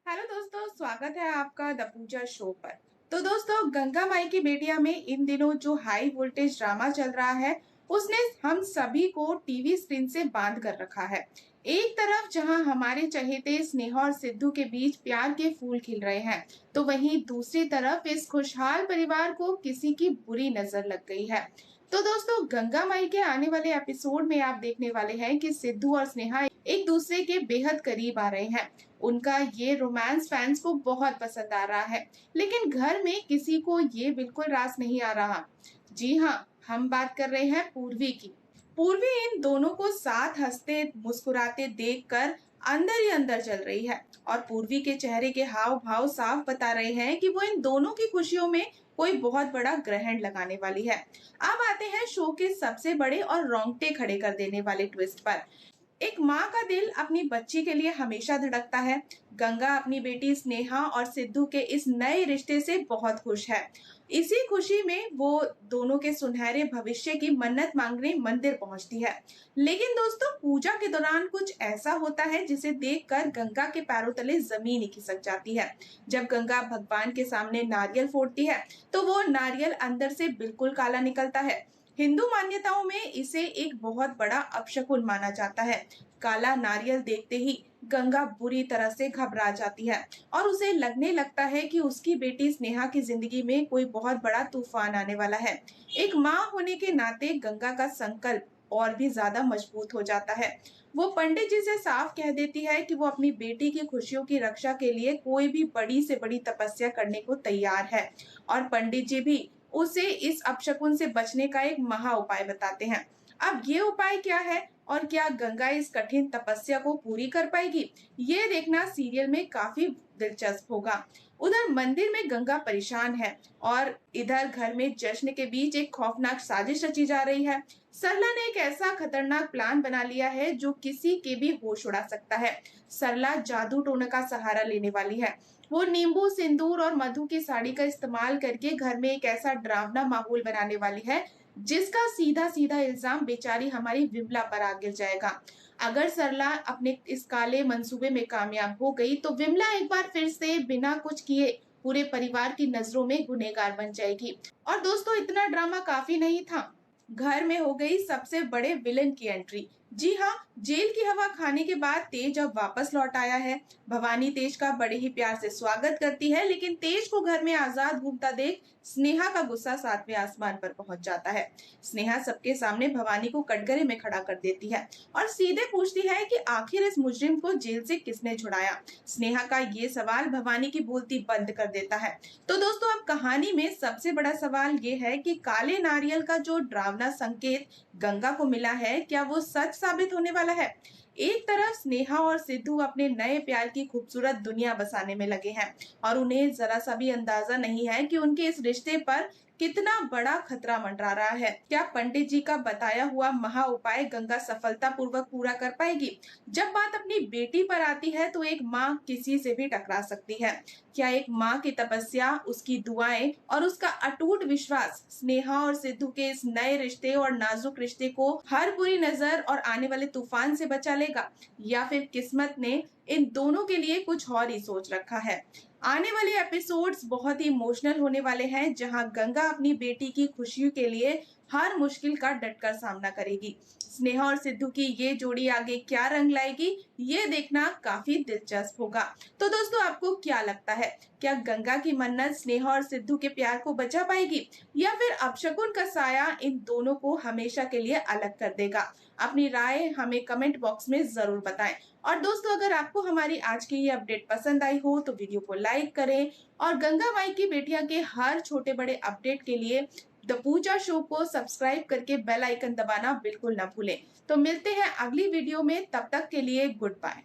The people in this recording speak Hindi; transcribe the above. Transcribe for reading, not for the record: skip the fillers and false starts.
हेलो दोस्तों, स्वागत है आपका द पूजा शो पर। तो दोस्तों, गंगा माई की बेटिया में इन दिनों जो हाई वोल्टेज ड्रामा चल रहा है, उसने हम सभी को टीवी स्क्रीन से बांध कर रखा है। एक तरफ जहां हमारे चहेते स्नेहा और सिद्धू के बीच प्यार के फूल खिल रहे हैं, तो वहीं दूसरी तरफ इस खुशहाल परिवार को किसी की बुरी नजर लग गई है। तो दोस्तों, गंगा माई के आने वाले एपिसोड में आप देखने वाले हैं कि सिद्धू और स्नेहा एक दूसरे के बेहद करीब आ रहे हैं। उनका ये रोमांस फैंस को बहुत पसंद आ रहा है, लेकिन घर में किसी को ये बिल्कुल रास नहीं आ रहा। जी हाँ, हम बात कर रहे हैं पूर्वी की। पूर्वी इन दोनों को साथ हंसते मुस्कुराते देखकर अंदर ही अंदर जल रही है, और पूर्वी के चेहरे के हाव भाव साफ बता रहे हैं कि वो इन दोनों की खुशियों में कोई बहुत बड़ा ग्रहण लगाने वाली है। अब आते हैं शो के सबसे बड़े और रोंगटे खड़े कर देने वाले ट्विस्ट पर। एक माँ का दिल अपनी बच्ची के लिए हमेशा धड़कता है। गंगा अपनी बेटी स्नेहा और सिद्धू के इस नए रिश्ते से बहुत खुश है। इसी खुशी में वो दोनों के सुनहरे भविष्य की मन्नत मांगने मंदिर पहुंचती है। लेकिन दोस्तों, पूजा के दौरान कुछ ऐसा होता है जिसे देखकर गंगा के पैरों तले जमीन ही खिसक जाती है। जब गंगा भगवान के सामने नारियल फोड़ती है, तो वो नारियल अंदर से बिल्कुल काला निकलता है। हिंदू मान्यताओं में इसे एक बहुत बड़ा अपशकुन माना जाता है। काला नारियल देखते ही गंगा बुरी तरह से घबरा जाती है, और उसे लगने लगता है कि उसकी बेटी स्नेहा की जिंदगी में कोई बहुत बड़ा तूफान आने वाला है। एक माँ होने के नाते गंगा का संकल्प और भी ज्यादा मजबूत हो जाता है। वो पंडित जी से साफ कह देती है कि वो अपनी बेटी की खुशियों की रक्षा के लिए कोई भी बड़ी से बड़ी तपस्या करने को तैयार है, और पंडित जी भी उसे इस अपशकुन से बचने का एक महा उपाय बताते हैं। अब ये उपाय क्या है, और क्या गंगा इस कठिन तपस्या को पूरी कर पाएगी, ये देखना सीरियल में काफी दिलचस्प होगा। उधर मंदिर में गंगा परेशान है, और इधर घर में जश्न के बीच एक खौफनाक साजिश रची जा रही है। सरला ने एक ऐसा खतरनाक प्लान बना लिया है जो किसी के भी होश उड़ा सकता है। सरला जादू टोना का सहारा लेने वाली है। वो नींबू, सिंदूर और मधु की साड़ी का इस्तेमाल करके घर में एक ऐसा डरावना माहौल बनाने वाली है जिसका सीधा सीधा इल्जाम बेचारी हमारी विमला पर आ गिर जाएगा। अगर सरला अपने इस काले मंसूबे में कामयाब हो गई, तो विमला एक बार फिर से बिना कुछ किए पूरे परिवार की नजरों में गुनहगार बन जाएगी। और दोस्तों, इतना ड्रामा काफी नहीं था, घर में हो गई सबसे बड़े विलेन की एंट्री। जी हाँ, जेल की हवा खाने के बाद तेज अब वापस लौट आया है। भवानी तेज का बड़े ही प्यार से स्वागत करती है, लेकिन तेज को घर में आजाद घूमता देख स्नेहा का गुस्सा सातवें आसमान पर पहुंच जाता है। स्नेहा सबके सामने भवानी को कटघरे में खड़ा कर देती है और सीधे पूछती है कि आखिर इस मुजरिम को जेल से किसने छुड़ाया। स्नेहा का ये सवाल भवानी की बोलती बंद कर देता है। तो दोस्तों, अब कहानी में सबसे बड़ा सवाल ये है कि काले नारियल का जो डरावना संकेत गंगा को मिला है, क्या वो सच साबित होने वाला है। एक तरफ स्नेहा और सिद्धू अपने नए प्यार की खूबसूरत दुनिया बसाने में लगे हैं, और उन्हें जरा सा भी अंदाजा नहीं है कि उनके इस रिश्ते पर कितना बड़ा खतरा मंडरा रहा है। क्या पंडित जी का बताया हुआ महा उपाय गंगा सफलतापूर्वक पूरा कर पाएगी। जब बात अपनी बेटी पर आती है, तो एक माँ किसी से भी टकरा सकती है। क्या एक माँ की तपस्या, उसकी दुआएं और उसका अटूट विश्वास स्नेहा और सिद्धू के इस नए रिश्ते और नाजुक रिश्ते को हर बुरी नजर और आने वाले तूफान से बचा लेगा, या फिर किस्मत ने इन दोनों के लिए कुछ और ही सोच रखा है। आने वाले एपिसोड्स बहुत ही इमोशनल होने वाले हैं, जहां गंगा अपनी बेटी की खुशियों के लिए हर मुश्किल का डटकर सामना करेगी। स्नेहा और सिद्धू की ये जोड़ी आगे क्या रंग लाएगी, ये देखना काफी दिलचस्प होगा। तो दोस्तों, आपको क्या लगता है, क्या गंगा की मन्नत स्नेहा और सिद्धू के प्यार को बचा पाएगी, या फिर अपशकुन का साया इन दोनों को हमेशा के लिए अलग कर देगा। अपनी राय हमें कमेंट बॉक्स में जरूर बताएं। और दोस्तों, अगर आपको हमारी आज की ये अपडेट पसंद आई हो, तो वीडियो को लाइक करें, और गंगा माई की बेटियां के हर छोटे बड़े अपडेट के लिए द पूजा शो को सब्सक्राइब करके बेल आइकन दबाना बिल्कुल ना भूलें। तो मिलते हैं अगली वीडियो में, तब तक के लिए गुड बाय।